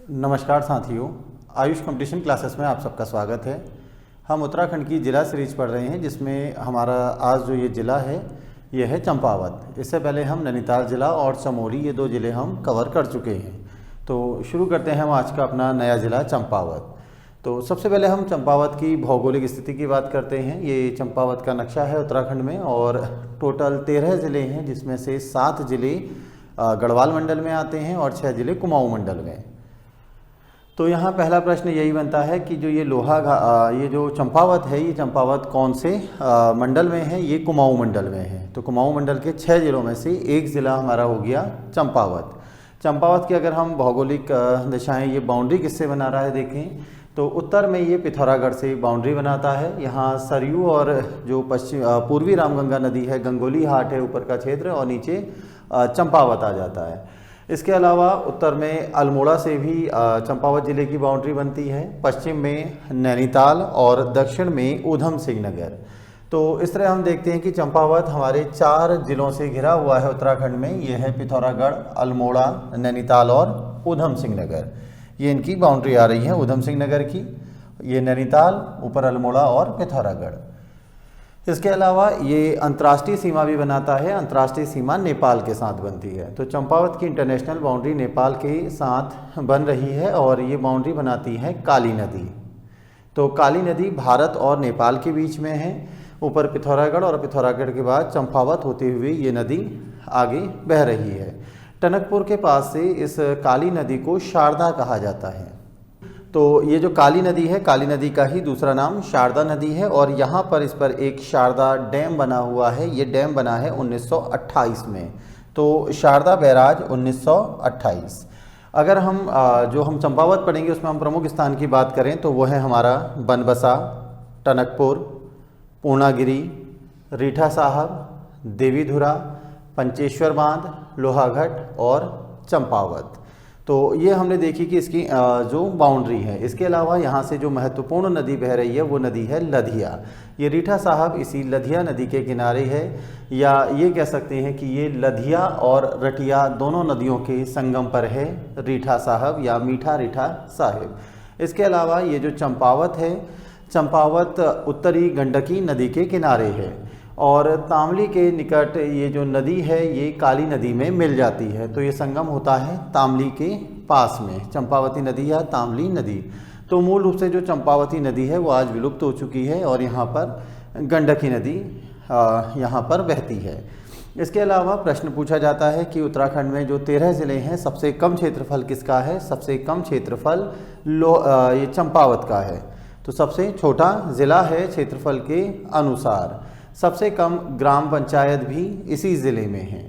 नमस्कार साथियों, Ayush competition classes में आप सबका स्वागत है। हम उत्तराखंड की ज़िला सीरीज पढ़ रहे हैं जिसमें हमारा आज जो ये ज़िला है ये है चंपावत। इससे पहले हम नैनीताल ज़िला और चमोली ये दो ज़िले हम कवर कर चुके हैं। तो शुरू करते हैं हम आज का अपना नया ज़िला चंपावत। तो सबसे पहले हम चंपावत की भौगोलिक स्थिति की बात करते हैं। ये चंपावत का नक्शा है उत्तराखंड में और टोटल 13 ज़िले हैं, जिसमें से 7 ज़िले गढ़वाल मंडल में आते हैं और 6 ज़िले कुमाऊँ मंडल में। तो यहाँ पहला प्रश्न यही बनता है कि जो ये ये जो चंपावत है, ये चंपावत कौन से मंडल में है? ये कुमाऊँ मंडल में है। तो कुमाऊँ मंडल के 6 ज़िलों में से एक ज़िला हमारा हो गया चंपावत। चंपावत की अगर हम भौगोलिक दिशाएं, ये बाउंड्री किससे बना रहा है देखें तो उत्तर में ये पिथौरागढ़ से बाउंड्री बनाता है। यहाँ सरयू और जो पूर्वी रामगंगा नदी है, गंगोली हाट है ऊपर का क्षेत्र, और नीचे चंपावत आ जाता है। इसके अलावा उत्तर में अल्मोड़ा से भी चंपावत ज़िले की बाउंड्री बनती है, पश्चिम में नैनीताल और दक्षिण में ऊधम सिंह नगर। तो इस तरह हम देखते हैं कि चंपावत हमारे 4 ज़िलों से घिरा हुआ है उत्तराखंड में। ये है पिथौरागढ़, अल्मोड़ा, नैनीताल और ऊधम सिंह नगर। ये इनकी बाउंड्री आ रही है ऊधम सिंह नगर की। ये नैनीताल, ऊपर अल्मोड़ा और पिथौरागढ़। इसके अलावा ये अंतर्राष्ट्रीय सीमा भी बनाता है। अंतर्राष्ट्रीय सीमा नेपाल के साथ बनती है। तो चंपावत की इंटरनेशनल बाउंड्री नेपाल के साथ बन रही है और ये बाउंड्री बनाती है काली नदी। तो काली नदी भारत और नेपाल के बीच में है। ऊपर पिथौरागढ़ और पिथौरागढ़ के बाद चंपावत होते हुए ये नदी आगे बह रही है। टनकपुर के पास से इस काली नदी को शारदा कहा जाता है। तो ये जो काली नदी है, काली नदी का ही दूसरा नाम शारदा नदी है और यहाँ पर इस पर एक शारदा डैम बना हुआ है। ये डैम बना है 1928 में। तो शारदा बैराज 1928। अगर हम जो हम चंपावत पढ़ेंगे उसमें हम प्रमुख स्थान की बात करें तो वो है हमारा बनबसा, टनकपुर, पूर्णागिरी, रीठा साहब, देवीधुरा, पंचेश्वर बांध, लोहाघाट और चंपावत। तो ये हमने देखी कि इसकी जो बाउंड्री है। इसके अलावा यहाँ से जो महत्वपूर्ण नदी बह रही है वो नदी है लधिया। ये रीठा साहब इसी लधिया नदी के किनारे है, या ये कह सकते हैं कि ये लधिया और रटिया दोनों नदियों के संगम पर है रीठा साहब या मीठा रीठा साहिब। इसके अलावा ये जो चंपावत है, चंपावत उत्तरी गंडकी नदी के किनारे है और तामली के निकट ये जो नदी है ये काली नदी में मिल जाती है। तो ये संगम होता है तामली के पास में, चंपावती नदी या तामली नदी। तो मूल रूप से जो चंपावती नदी है वो आज विलुप्त हो चुकी है और यहाँ पर गंडकी नदी यहाँ पर बहती है। इसके अलावा प्रश्न पूछा जाता है कि उत्तराखंड में जो 13 ज़िले हैं, सबसे कम क्षेत्रफल किसका है? सबसे कम क्षेत्रफल ये चंपावत का है। तो सबसे छोटा ज़िला है क्षेत्रफल के अनुसार। सबसे कम ग्राम पंचायत भी इसी ज़िले में है।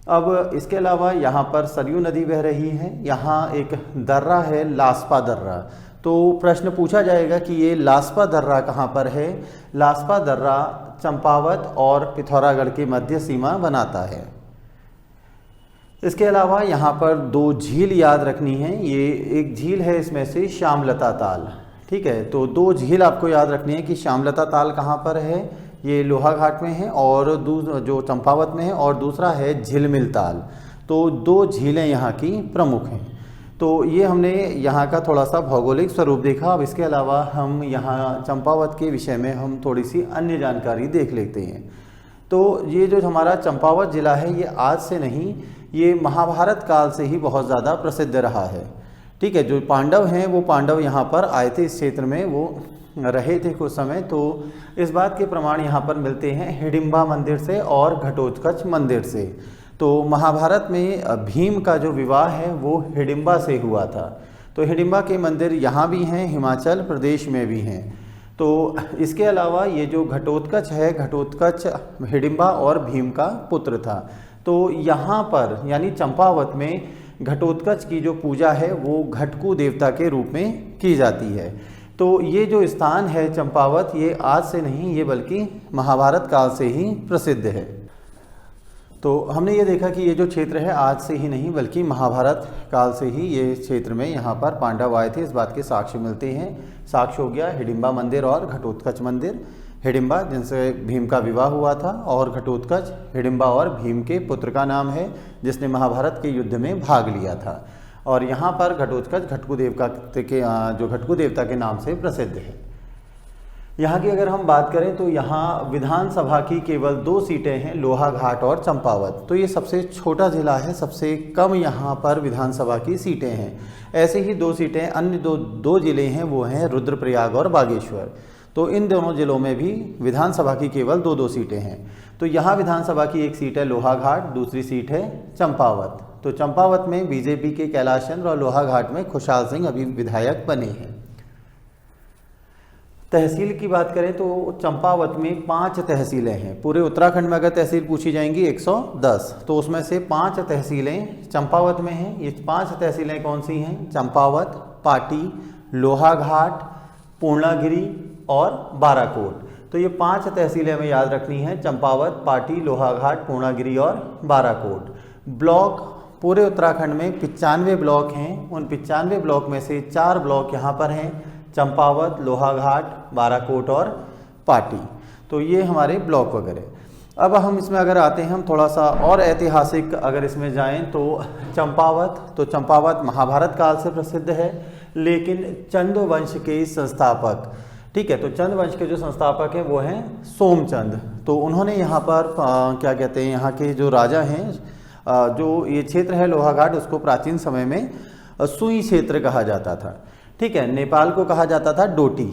अब इसके अलावा यहाँ पर सरयू नदी बह रही है। यहाँ एक दर्रा है, लास्पा दर्रा। तो प्रश्न पूछा जाएगा कि ये लास्पा दर्रा कहाँ पर है? लास्पा दर्रा चंपावत और पिथौरागढ़ के मध्य सीमा बनाता है। इसके अलावा यहाँ पर 2 झील याद रखनी है। ये एक झील है इसमें से श्यामलता ताल, ठीक है। तो 2 झील आपको याद रखनी है कि श्यामलता ताल कहाँ पर है, ये लोहाघाट में है और जो चंपावत में है, और दूसरा है झिलमिल ताल। तो 2 झीलें यहाँ की प्रमुख हैं। तो ये हमने यहाँ का थोड़ा सा भौगोलिक स्वरूप देखा। अब इसके अलावा हम यहाँ चंपावत के विषय में हम थोड़ी सी अन्य जानकारी देख लेते हैं। तो ये जो हमारा चंपावत ज़िला है ये आज से नहीं, ये महाभारत काल से ही बहुत ज़्यादा प्रसिद्ध रहा है, ठीक है। जो पांडव हैं वो पांडव यहाँ पर आए थे, इस क्षेत्र में वो रहे थे कुछ समय। तो इस बात के प्रमाण यहाँ पर मिलते हैं हिडिंबा मंदिर से और घटोत्कच मंदिर से। तो महाभारत में भीम का जो विवाह है वो हिडिंबा से हुआ था। तो हिडिंबा के मंदिर यहाँ भी हैं, हिमाचल प्रदेश में भी हैं। तो इसके अलावा ये जो घटोत्कच है, घटोत्कच हिडिंबा और भीम का पुत्र था। तो यहाँ पर यानी चंपावत में घटोत्कच की जो पूजा है वो घटकू देवता के रूप में की जाती है। तो ये जो स्थान है चंपावत, ये आज से नहीं, ये बल्कि महाभारत काल से ही प्रसिद्ध है। तो हमने ये देखा कि ये जो क्षेत्र है आज से ही नहीं बल्कि महाभारत काल से ही ये क्षेत्र में यहाँ पर पांडव आए थे, इस बात के साक्ष्य मिलते हैं। साक्ष्य हो गया हिडिंबा मंदिर और घटोत्कच मंदिर। हिडिंबा जिनसे भीम का विवाह हुआ था और घटोत्कच हिडिंबा और भीम के पुत्र का नाम है जिसने महाभारत के युद्ध में भाग लिया था। और यहाँ पर घटोत्कच घटकू देवता के नाम से प्रसिद्ध है। यहाँ की अगर हम बात करें तो यहाँ विधानसभा की केवल 2 सीटें हैं, लोहाघाट और चंपावत। तो ये सबसे छोटा ज़िला है, सबसे कम यहाँ पर विधानसभा की सीटें हैं। ऐसे ही 2 सीटें अन्य दो ज़िले हैं, वो हैं रुद्रप्रयाग और बागेश्वर। तो इन दोनों ज़िलों में भी विधानसभा की केवल 2 सीटें हैं। तो यहाँ विधानसभा की एक सीट है लोहाघाट, दूसरी सीट है चंपावत। तो चंपावत में बीजेपी के कैलाश चंद्र और लोहाघाट में खुशहाल सिंह अभी विधायक बने हैं। तहसील की बात करें तो चंपावत में 5 तहसीलें हैं। पूरे उत्तराखंड में अगर तहसील पूछी जाएंगी 110, तो उसमें से 5 तहसीलें चंपावत में हैं। ये 5 तहसीलें कौन सी हैं? चंपावत, पाटी, लोहाघाट, पूर्णागिरी और बाराकोट। तो ये 5 तहसीलें हमें याद रखनी हैं, चंपावत, पाटी, लोहाघाट, पूर्णागिरी और बाराकोट। ब्लॉक पूरे उत्तराखंड में 95 ब्लॉक हैं। उन 95 ब्लॉक में से 4 ब्लॉक यहाँ पर हैं, चंपावत, लोहाघाट, बाराकोट और पाटी। तो ये हमारे ब्लॉक वगैरह। अब हम इसमें अगर आते हैं, हम थोड़ा सा और ऐतिहासिक अगर इसमें जाएं तो चंपावत महाभारत काल से प्रसिद्ध है, लेकिन चंद वंश के संस्थापक, ठीक है, तो चंद वंश के जो संस्थापक हैं वो हैं सोमचंद। तो उन्होंने यहाँ पर क्या कहते हैं, यहाँ के जो राजा हैं, जो ये क्षेत्र है लोहाघाट, उसको प्राचीन समय में सुई क्षेत्र कहा जाता था। ठीक है, नेपाल को कहा जाता था डोटी,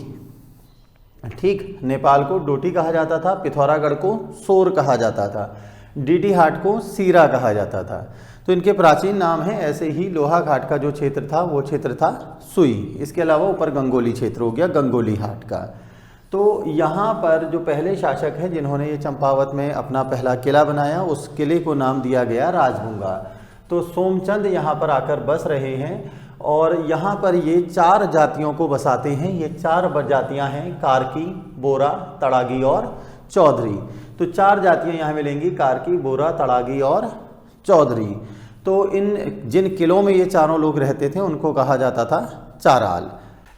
ठीक, नेपाल को डोटी कहा जाता था, पिथौरागढ़ को सोर कहा जाता था, डीडी हाट को सीरा कहा जाता था। तो इनके प्राचीन नाम हैं। ऐसे ही लोहाघाट का जो क्षेत्र था वो क्षेत्र था सुई। इसके अलावा ऊपर गंगोली क्षेत्र हो गया, गंगोली हाट का। तो यहाँ पर जो पहले शासक हैं जिन्होंने ये चंपावत में अपना पहला किला बनाया, उस किले को नाम दिया गया राजभुंगा। तो सोमचंद यहाँ पर आकर बस रहे हैं और यहाँ पर ये 4 जातियों को बसाते हैं। ये 4 जातियाँ हैं, कार्की, बोरा, तड़ागी और चौधरी। तो 4 जातियाँ यहाँ मिलेंगी, कार्की, बोरा, तड़ागी और चौधरी। तो इन जिन किलों में ये चारों लोग रहते थे उनको कहा जाता था चाराल।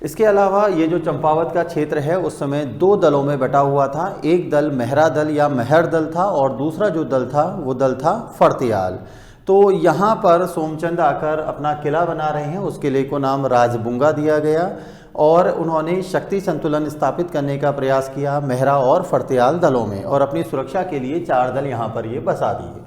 इसके अलावा ये जो चंपावत का क्षेत्र है उस समय 2 दलों में बटा हुआ था। एक दल मेहरा दल या मेहर दल था और दूसरा जो दल था वो दल था फर्तियाल। तो यहाँ पर सोमचंद आकर अपना किला बना रहे हैं, उस किले को नाम राजबुंगा दिया गया और उन्होंने शक्ति संतुलन स्थापित करने का प्रयास किया मेहरा और फर्तियाल दलों में, और अपनी सुरक्षा के लिए 4 दल यहाँ पर ये बसा दिए।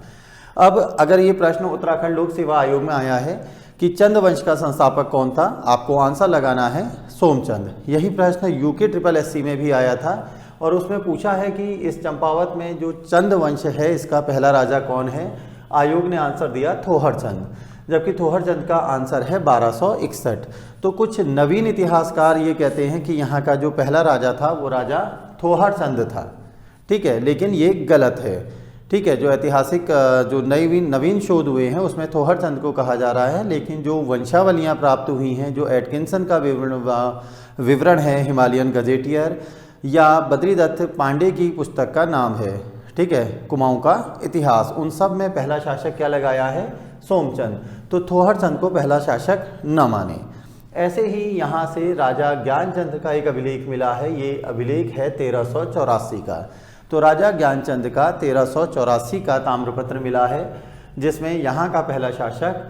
अब अगर ये प्रश्न उत्तराखंड लोक सेवा आयोग में आया है कि चंद वंश का संस्थापक कौन था, आपको आंसर लगाना है सोमचंद। यही प्रश्न यूके SSSC में भी आया था और उसमेमें पूछा है कि इस चंपावत में जो चंद वंश है इसका पहला राजा कौन है। आयोग ने आंसर दिया थोहरचंद, जबकि थोहरचंद का आंसर है 1261। तो कुछ नवीन इतिहासकार ये कहते हैं कि यहाँ का जो पहला राजा था वो राजा थोहरचंद था, ठीक है, लेकिन ये गलत है। ठीक है, जो ऐतिहासिक जो नवीन शोध हुए हैं उसमें थोहरचंद को कहा जा रहा है, लेकिन जो वंशावलियाँ प्राप्त हुई हैं, जो एटकिंसन का विवरण है, हिमालयन गजेटियर या बद्रीदत्त पांडे की पुस्तक का नाम है, ठीक है, कुमाऊं का इतिहास, उन सब में पहला शासक क्या लगाया है? सोमचंद। तो थोहरचंद को पहला शासक न माने। ऐसे ही यहाँ से राजा ज्ञानचंद का एक अभिलेख मिला है, ये अभिलेख है 1384 का। तो राजा ज्ञानचंद का 1384 का ताम्रपत्र मिला है जिसमें यहाँ का पहला शासक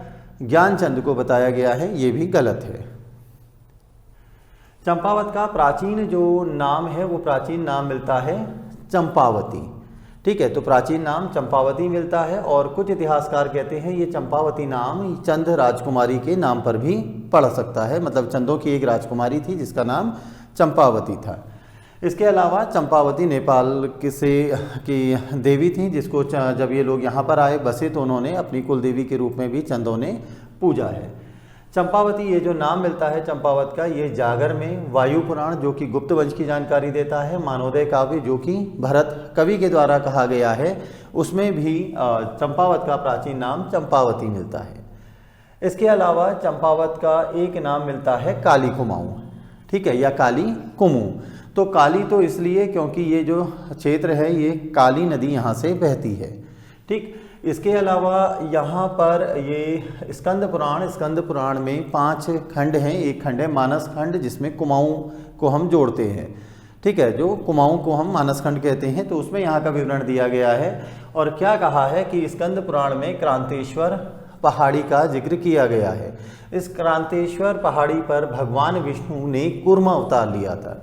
ज्ञानचंद को बताया गया है, ये भी गलत है। चंपावत का प्राचीन जो नाम है वो प्राचीन नाम मिलता है चंपावती, ठीक है, तो प्राचीन नाम चंपावती मिलता है और कुछ इतिहासकार कहते हैं ये चंपावती नाम चंद राजकुमारी के नाम पर भी पड़ सकता है, मतलब चंदों की एक राजकुमारी थी जिसका नाम चंपावती था। इसके अलावा चंपावती नेपाल की देवी थी जिसको जब ये लोग यहाँ पर आए बसे तो उन्होंने अपनी कुल देवी के रूप में भी चंदों ने पूजा है। चंपावती ये जो नाम मिलता है चंपावत का, ये जागर में वायु पुराण जो कि गुप्त वंश की जानकारी देता है, मानवोदय काव्य जो कि भरत कवि के द्वारा कहा गया है, उसमें भी चंपावत का प्राचीन नाम चंपावती मिलता है। इसके अलावा चंपावत का एक नाम मिलता है काली कुमाऊं, ठीक है, या काली कुमू। तो काली तो इसलिए क्योंकि ये जो क्षेत्र है ये काली नदी यहाँ से बहती है, ठीक। इसके अलावा यहाँ पर ये स्कंद पुराण में 5 खंड हैं। एक खंड है मानस खंड जिसमें कुमाऊं को हम जोड़ते हैं, ठीक है, जो कुमाऊं को हम मानस खंड कहते हैं। तो उसमें यहाँ का विवरण दिया गया है और क्या कहा है कि स्कंद पुराण में क्रांतेश्वर पहाड़ी का जिक्र किया गया है। इस क्रांतेश्वर पहाड़ी पर भगवान विष्णु ने कूर्म अवतार लिया था।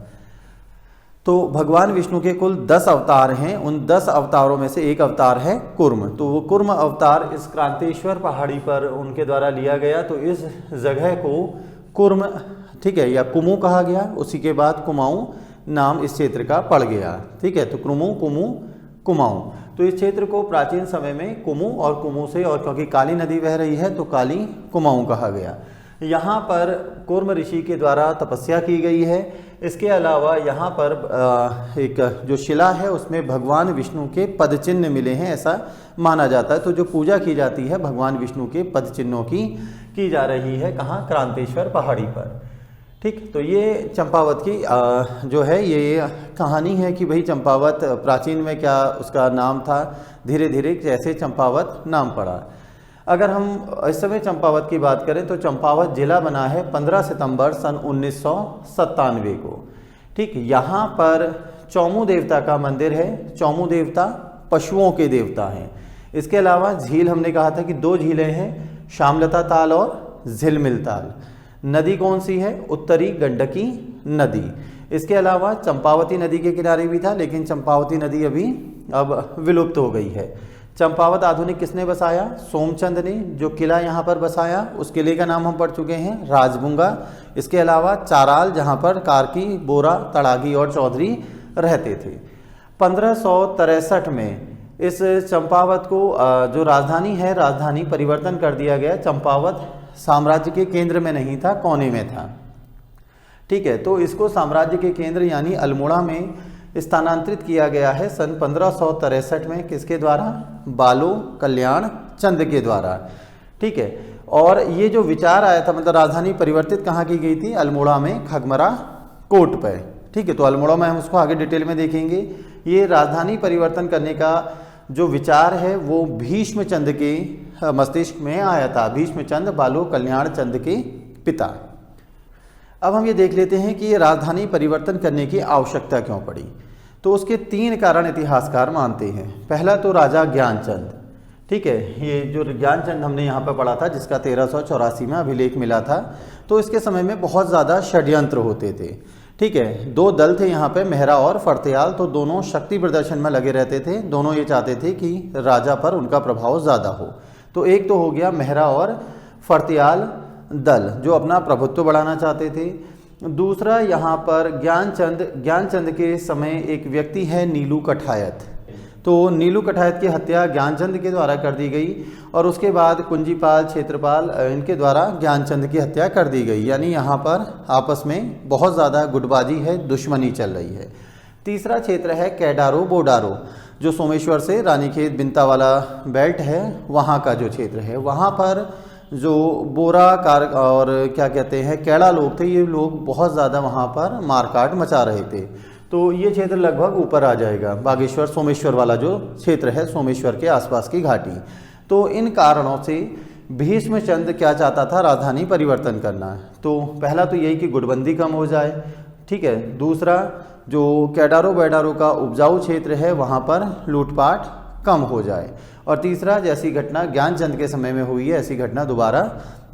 तो भगवान विष्णु के कुल 10 अवतार हैं, उन 10 अवतारों में से एक अवतार है कूर्म। तो वो कूर्म अवतार इस क्रांतेश्वर पहाड़ी पर उनके द्वारा लिया गया। तो इस जगह को कूर्म, ठीक है, या कुमू कहा गया। उसी के बाद कुमाऊं नाम इस क्षेत्र का पड़ गया, ठीक है। तो कुमू कुमाऊं, तो इस क्षेत्र को प्राचीन समय में कुमू और कुमू से, और क्योंकि काली नदी बह रही है तो काली कुमाऊं कहा गया। यहाँ पर कूर्म ऋषि के द्वारा तपस्या की गई है। इसके अलावा यहाँ पर एक जो शिला है उसमें भगवान विष्णु के पद चिन्ह मिले हैं, ऐसा माना जाता है। तो जो पूजा की जाती है भगवान विष्णु के पद चिन्हों की जा रही है, कहाँ? क्रांतेश्वर पहाड़ी पर, ठीक। तो ये चंपावत की जो है ये कहानी है कि भाई चंपावत प्राचीन में क्या उसका नाम था, धीरे धीरे कैसे चंपावत नाम पड़ा। अगर हम इस समय चंपावत की बात करें तो चंपावत जिला बना है 15 सितंबर सन 1997 को, ठीक। यहाँ पर चौमू देवता का मंदिर है। चौमू देवता पशुओं के देवता हैं। इसके अलावा झील, हमने कहा था कि 2 झीलें हैं, शामलता ताल और झिलमिल ताल। नदी कौन सी है? उत्तरी गंडकी नदी। इसके अलावा चंपावती नदी के किनारे भी था, लेकिन चंपावती नदी अभी अब विलुप्त हो गई है। चंपावत आधुनिक किसने बसाया? सोमचंद ने। जो किला यहाँ पर बसाया उस किले का नाम हम पढ़ चुके हैं, राजबुंगा। इसके अलावा चाराल, जहाँ पर कार्की, बोरा, तड़ागी और चौधरी रहते थे। 1563 में इस चंपावत को जो राजधानी है, राजधानी परिवर्तन कर दिया गया। चंपावत साम्राज्य के केंद्र में नहीं था, कोने में था, ठीक है। तो इसको साम्राज्य के केंद्र यानी अल्मोड़ा में स्थानांतरित किया गया है सन 1563 में। किसके द्वारा? बालो कल्याण चंद के द्वारा, ठीक है। और ये जो विचार आया था, मतलब राजधानी परिवर्तित कहाँ की गई थी? अल्मोड़ा में, खगमरा कोट पर, ठीक है। तो अल्मोड़ा में हम उसको आगे डिटेल में देखेंगे। ये राजधानी परिवर्तन करने का जो विचार है वो भीष्म चंद के मस्तिष्क में आया था। भीष्म चंद बालो कल्याण चंद के पिता। अब हम ये देख लेते हैं कि ये राजधानी परिवर्तन करने की आवश्यकता क्यों पड़ी। तो उसके 3 कारण इतिहासकार मानते हैं। पहला तो राजा ज्ञानचंद, ठीक है। ये जो ज्ञानचंद हमने यहाँ पर पढ़ा था, जिसका 1384 में अभिलेख मिला था। तो इसके समय में बहुत ज़्यादा षड्यंत्र होते थे, ठीक है। 2 दल थे यहाँ पे, मेहरा और फरतेयाल। तो दोनों शक्ति प्रदर्शन में लगे रहते थे। दोनों ये चाहते थे कि राजा पर उनका प्रभाव ज़्यादा हो। तो एक तो हो गया मेहरा और फरतेयाल दल, जो अपना प्रभुत्व बढ़ाना चाहते थे। दूसरा यहाँ पर ज्ञानचंद के समय एक व्यक्ति है नीलू कठायत। तो नीलू कठायत की हत्या ज्ञानचंद के द्वारा कर दी गई, और उसके बाद कुंजीपाल, क्षेत्रपाल, इनके द्वारा ज्ञानचंद की हत्या कर दी गई। यानी यहाँ पर आपस में बहुत ज़्यादा गुटबाजी है, दुश्मनी चल रही है। तीसरा क्षेत्र है केडारो बोडारो, जो सोमेश्वर से रानीखेत बिंता वाला बेल्ट है, वहाँ का जो क्षेत्र है। वहाँ पर जो बोरा कार और क्या कहते हैं कैड़ा लोग थे, ये लोग बहुत ज़्यादा वहाँ पर मारकाट मचा रहे थे। तो ये क्षेत्र लगभग ऊपर आ जाएगा, बागेश्वर सोमेश्वर वाला जो क्षेत्र है, सोमेश्वर के आसपास की घाटी। तो इन कारणों से भीष्मचंद क्या चाहता था? राजधानी परिवर्तन करना। तो पहला तो यही कि गुटबंदी कम हो जाए, ठीक है। दूसरा, जो केडारो बेडारो का उपजाऊ क्षेत्र है वहाँ पर लूटपाट कम हो जाए। और तीसरा, जैसी घटना ज्ञानचंद के समय में हुई है ऐसी घटना दोबारा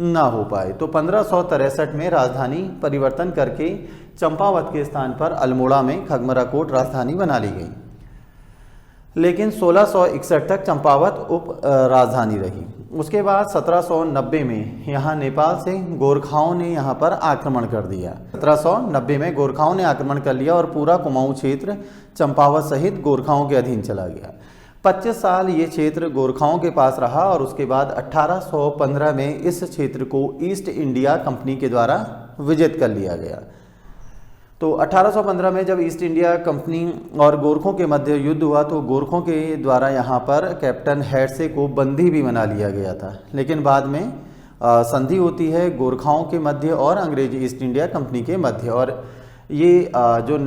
ना हो पाए। तो 1563 में राजधानी परिवर्तन करके चंपावत के स्थान पर अल्मोड़ा में खगमरा कोट राजधानी बना ली गई। लेकिन 1661 तक चंपावत उप राजधानी रही। उसके बाद 1790 में यहाँ नेपाल से गोरखाओं ने यहाँ पर आक्रमण कर दिया। 1790 में गोरखाओं ने आक्रमण कर लिया और पूरा कुमाऊं क्षेत्र चंपावत सहित गोरखाओं के अधीन चला गया। 25 साल ये क्षेत्र गोरखाओं के पास रहा और उसके बाद 1815 में इस क्षेत्र को ईस्ट इंडिया कंपनी के द्वारा विजित कर लिया गया। तो 1815 में जब ईस्ट इंडिया कंपनी और गोरखों के मध्य युद्ध हुआ तो गोरखों के द्वारा यहाँ पर कैप्टन हेडसे को बंदी भी बना लिया गया था। लेकिन बाद में संधि होती है गोरखाओं के मध्य और अंग्रेज ईस्ट इंडिया कंपनी के मध्य, और ये जो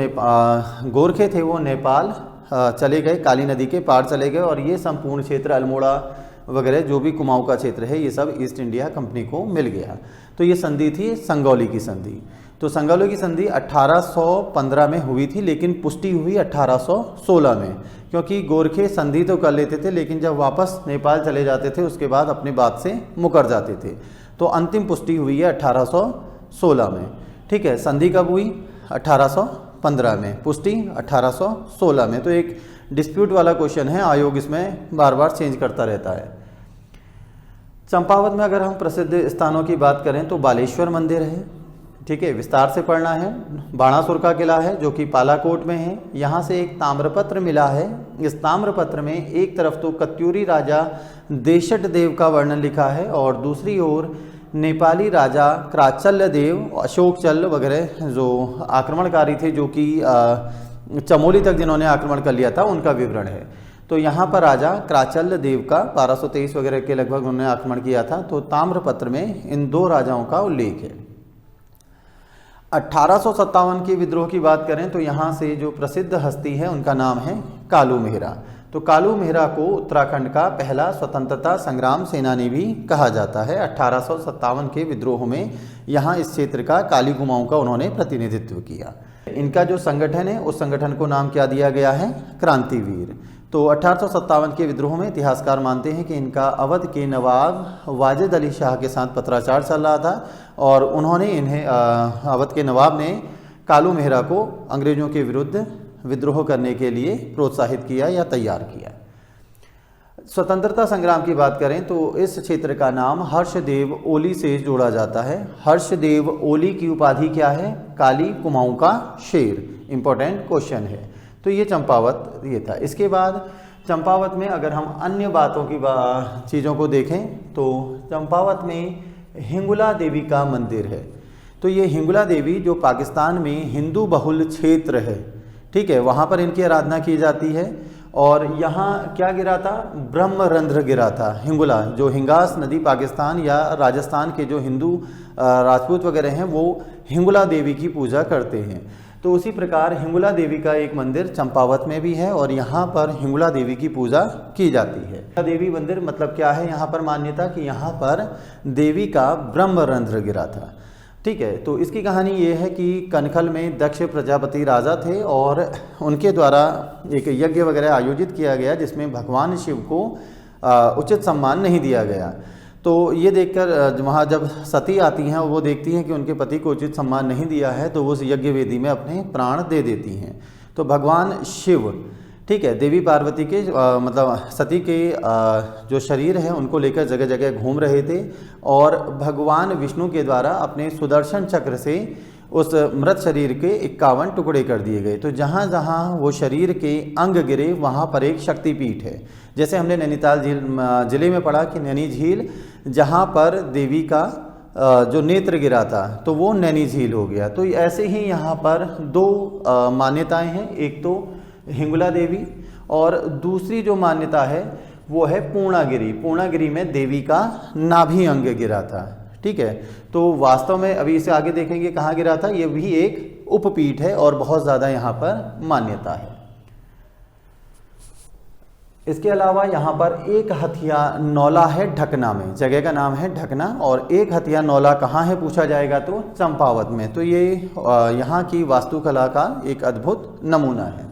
गोरखे थे वो नेपाल चले गए, काली नदी के पार चले गए, और ये संपूर्ण क्षेत्र अल्मोड़ा वगैरह जो भी कुमाऊं का क्षेत्र है ये सब ईस्ट इंडिया कंपनी को मिल गया। तो ये संधि थी संगौली की संधि। तो संगालो की संधि 1815 में हुई थी, लेकिन पुष्टि हुई 1816 में, क्योंकि गोरखे संधि तो कर लेते थे लेकिन जब वापस नेपाल चले जाते थे उसके बाद अपनी बात से मुकर जाते थे। तो अंतिम पुष्टि हुई है 1816 में। ठीक है, संधि कब हुई? 1815 में, पुष्टि 1816 में। तो एक डिस्प्यूट वाला क्वेश्चन है, आयोग इसमें बार बार चेंज करता रहता है। चंपावत में अगर हम प्रसिद्ध स्थानों की बात करें तो बालेश्वर मंदिर है। ठीक है, विस्तार से पढ़ना है। बाणासुर का किला है जो कि पालाकोट में है। यहाँ से एक ताम्रपत्र मिला है। इस ताम्रपत्र में एक तरफ तो कत्यूरी राजा देशट देव का वर्णन लिखा है और दूसरी ओर नेपाली राजा क्राचल्य देव, अशोक चल वगैरह जो आक्रमणकारी थे, जो कि चमोली तक जिन्होंने आक्रमण कर लिया था, उनका विवरण है। तो यहाँ पर राजा क्राचल्य देव का 1223 वगैरह के लगभग उन्होंने आक्रमण किया था। तो ताम्रपत्र में इन दो राजाओं का उल्लेख है। 1857 के विद्रोह की बात करें तो यहाँ से जो प्रसिद्ध हस्ती है उनका नाम है कालू मेहरा। तो कालू मेहरा को उत्तराखंड का पहला स्वतंत्रता संग्राम सेनानी भी कहा जाता है। 1857 के विद्रोह में यहाँ इस क्षेत्र का काली कुमाऊं का उन्होंने प्रतिनिधित्व किया। इनका जो संगठन है उस संगठन को नाम क्या दिया गया है? क्रांतिवीर। तो 1857 के विद्रोह में इतिहासकार मानते हैं कि इनका अवध के नवाब वाजिद अली शाह के साथ पत्राचार चल रहा था और उन्होंने इन्हें अवध के नवाब ने कालू मेहरा को अंग्रेजों के विरुद्ध विद्रोह करने के लिए प्रोत्साहित किया या तैयार किया। स्वतंत्रता संग्राम की बात करें तो इस क्षेत्र का नाम हर्षदेव ओली से जोड़ा जाता है। हर्षदेव ओली की उपाधि क्या है? काली कुमाऊं का शेर। इंपॉर्टेंट क्वेश्चन है। तो ये चंपावत ये था। इसके बाद चंपावत में अगर हम अन्य बातों की चीज़ों को देखें तो चंपावत में हिंगुला देवी का मंदिर है। तो ये हिंगुला देवी जो पाकिस्तान में हिंदू बहुल क्षेत्र है, ठीक है, वहाँ पर इनकी आराधना की जाती है। और यहाँ क्या गिरा था? ब्रह्मरंध्र गिरा था। हिंगुला जो हिंगास नदी पाकिस्तान या राजस्थान के जो हिंदू राजपूत वगैरह हैं वो हिंगुला देवी की पूजा करते हैं। तो उसी प्रकार हिंगुला देवी का एक मंदिर चंपावत में भी है और यहाँ पर हिंगुला देवी की पूजा की जाती है। देवी मंदिर मतलब क्या है? यहाँ पर मान्यता कि यहाँ पर देवी का ब्रह्मरंध्र गिरा था। ठीक है, तो इसकी कहानी ये है कि कनखल में दक्ष प्रजापति राजा थे और उनके द्वारा एक यज्ञ वगैरह आयोजित किया गया जिसमें भगवान शिव को उचित सम्मान नहीं दिया गया। तो ये देखकर वहाँ जब सती आती हैं वो देखती हैं कि उनके पति को उचित सम्मान नहीं दिया है, तो वो उस यज्ञ वेदी में अपने प्राण दे देती हैं। तो भगवान शिव, ठीक है, देवी पार्वती के मतलब सती के जो शरीर है उनको लेकर जगह जगह घूम रहे थे और भगवान विष्णु के द्वारा अपने सुदर्शन चक्र से उस मृत शरीर के 51 टुकड़े कर दिए गए। तो जहाँ जहाँ वो शरीर के अंग गिरे वहाँ पर एक शक्तिपीठ है। जैसे हमने नैनीताल जिले में पढ़ा कि नैनी झील, जहाँ पर देवी का जो नेत्र गिरा था तो वो नैनी झील हो गया। तो ऐसे ही यहाँ पर दो मान्यताएं हैं, एक तो हिंगुला देवी और दूसरी जो मान्यता है वो है पूर्णागिरी। पूर्णागिरी में देवी का नाभि अंग गिरा था। ठीक है, तो वास्तव में अभी इसे आगे देखेंगे कहाँ गिरा था। ये भी एक उपपीठ है और बहुत ज़्यादा यहाँ पर मान्यता है। इसके अलावा यहाँ पर एक हथिया नौला है ढकना में, जगह का नाम है ढकना, और एक हथिया नौला कहाँ है पूछा जाएगा तो चंपावत में। तो ये यहाँ की वास्तुकला का एक अद्भुत नमूना है।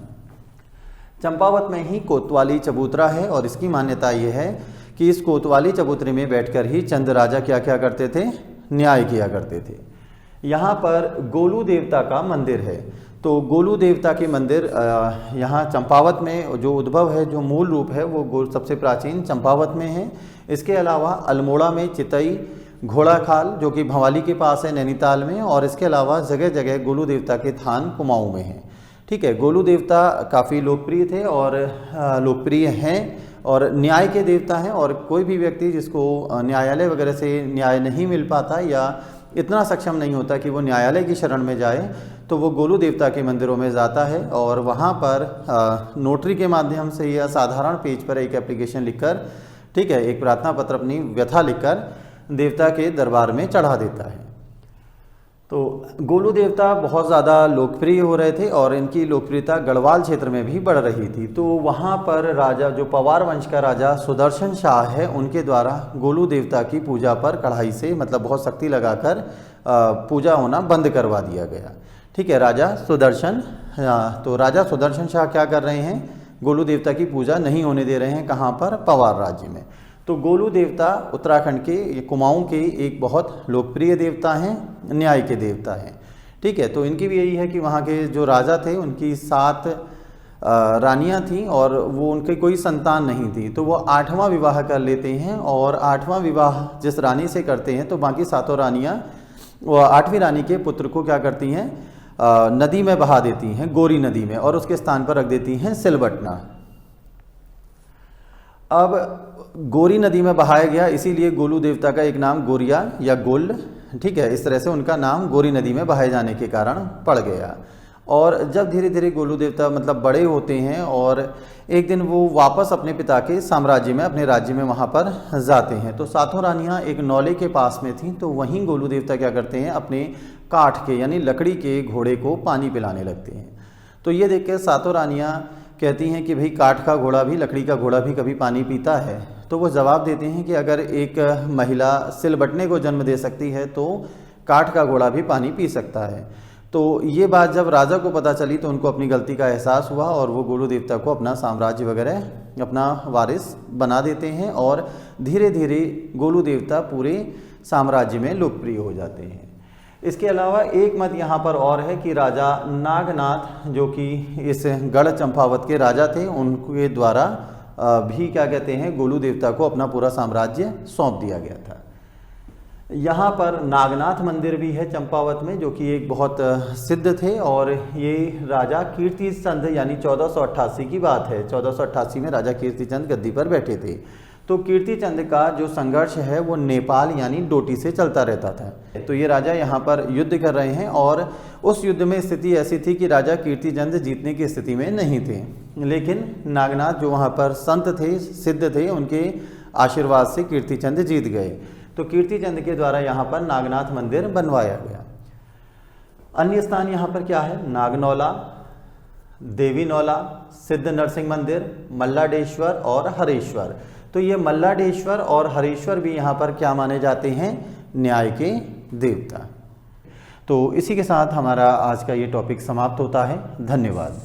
चंपावत में ही कोतवाली चबूतरा है और इसकी मान्यता ये है कि इस कोतवाली चबूतरे में बैठकर ही चंद राजा क्या क्या करते थे? न्याय किया करते थे। यहाँ पर गोलू देवता का मंदिर है। तो गोलू देवता के मंदिर यहाँ चंपावत में जो उद्भव है, जो मूल रूप है वो सबसे प्राचीन चंपावत में है। इसके अलावा अल्मोड़ा में चितई, घोड़ाखाल जो कि भवाली के पास है नैनीताल में, और इसके अलावा जगह जगह गोलू देवता के थान कुमाऊं में हैं। ठीक है, गोलू देवता काफ़ी लोकप्रिय थे और लोकप्रिय हैं और न्याय के देवता हैं। और कोई भी व्यक्ति जिसको न्यायालय वगैरह से न्याय नहीं मिल पाता या इतना सक्षम नहीं होता कि वो न्यायालय की शरण में जाए, तो वो गोलू देवता के मंदिरों में जाता है और वहाँ पर नोटरी के माध्यम से या साधारण पेज पर एक एप्लीकेशन लिखकर, ठीक है, एक प्रार्थना पत्र अपनी व्यथा लिखकर देवता के दरबार में चढ़ा देता है। तो गोलू देवता बहुत ज़्यादा लोकप्रिय हो रहे थे और इनकी लोकप्रियता गढ़वाल क्षेत्र में भी बढ़ रही थी। तो वहाँ पर राजा, जो पवार वंश का राजा सुदर्शन शाह है, उनके द्वारा गोलू देवता की पूजा पर कढ़ाई से मतलब बहुत सख्ती लगाकर पूजा होना बंद करवा दिया गया। ठीक है, राजा सुदर्शन, तो राजा सुदर्शन शाह क्या कर रहे हैं, गोलू देवता की पूजा नहीं होने दे रहे हैं। कहाँ पर, पवार राज्य में। तो गोलू देवता उत्तराखंड के कुमाऊं के एक बहुत लोकप्रिय देवता हैं, न्याय के देवता हैं। ठीक है, तो इनकी भी यही है कि वहाँ के जो राजा थे उनकी 7 रानियां थीं और वो उनके कोई संतान नहीं थी, तो वो 8वां विवाह कर लेते हैं और 8वां विवाह जिस रानी से करते हैं तो बाकी 7 रानियां वो 8वीं रानी के पुत्र को क्या करती हैं, नदी में बहा देती हैं, गोरी नदी में, और उसके स्थान पर रख देती हैं सिलबटना। अब गोरी नदी में बहाया गया, इसीलिए गोलू देवता का एक नाम गोरिया या गोल, ठीक है, इस तरह से उनका नाम गोरी नदी में बहाए जाने के कारण पड़ गया। और जब धीरे धीरे गोलू देवता मतलब बड़े होते हैं और एक दिन वो वापस अपने पिता के साम्राज्य में, अपने राज्य में वहाँ पर जाते हैं, तो 7 रानियाँ एक नौले के पास में थीं, तो वहीं गोलू देवता क्या करते हैं, अपने काठ के यानी लकड़ी के घोड़े को पानी पिलाने लगते हैं। तो ये देख के 7 रानियाँ कहती हैं कि भाई काठ का घोड़ा भी, लकड़ी का घोड़ा भी कभी पानी पीता है। तो वो जवाब देते हैं कि अगर एक महिला सिलबटने को जन्म दे सकती है तो काठ का घोड़ा भी पानी पी सकता है। तो ये बात जब राजा को पता चली तो उनको अपनी गलती का एहसास हुआ और वो गोलू देवता को अपना साम्राज्य वगैरह, अपना वारिस बना देते हैं और धीरे धीरे गोलू देवता पूरे साम्राज्य में लोकप्रिय हो जाते हैं। इसके अलावा एक मत यहाँ पर और है कि राजा नागनाथ, जो कि इस गढ़ चंपावत के राजा थे, उनके द्वारा भी क्या कहते हैं, गोलू देवता को अपना पूरा साम्राज्य सौंप दिया गया था। यहाँ पर नागनाथ मंदिर भी है चंपावत में, जो कि एक बहुत सिद्ध थे, और ये राजा कीर्ति चंद यानी 1488 की बात है। 1488 में राजा कीर्ति चंद गद्दी पर बैठे थे। तो कीर्ति चंद का जो संघर्ष है वो नेपाल यानी डोटी से चलता रहता था। तो ये राजा यहाँ पर युद्ध कर रहे हैं और उस युद्ध में स्थिति ऐसी थी कि राजा कीर्ति चंद जीतने की स्थिति में नहीं थे, लेकिन नागनाथ जो वहाँ पर संत थे, सिद्ध थे, उनके आशीर्वाद से कीर्ति चंद जीत गए। तो कीर्ति चंद के द्वारा यहाँ पर नागनाथ मंदिर बनवाया गया। अन्य स्थान यहाँ पर क्या है, नागनौला, देवी नौला, सिद्ध नरसिंह मंदिर, मल्लाडेश्वर और हरेश्वर। तो ये मल्लाडेश्वर और हरेश्वर भी यहाँ पर क्या माने जाते हैं, न्याय के देवता। तो इसी के साथ हमारा आज का ये टॉपिक समाप्त होता है। धन्यवाद।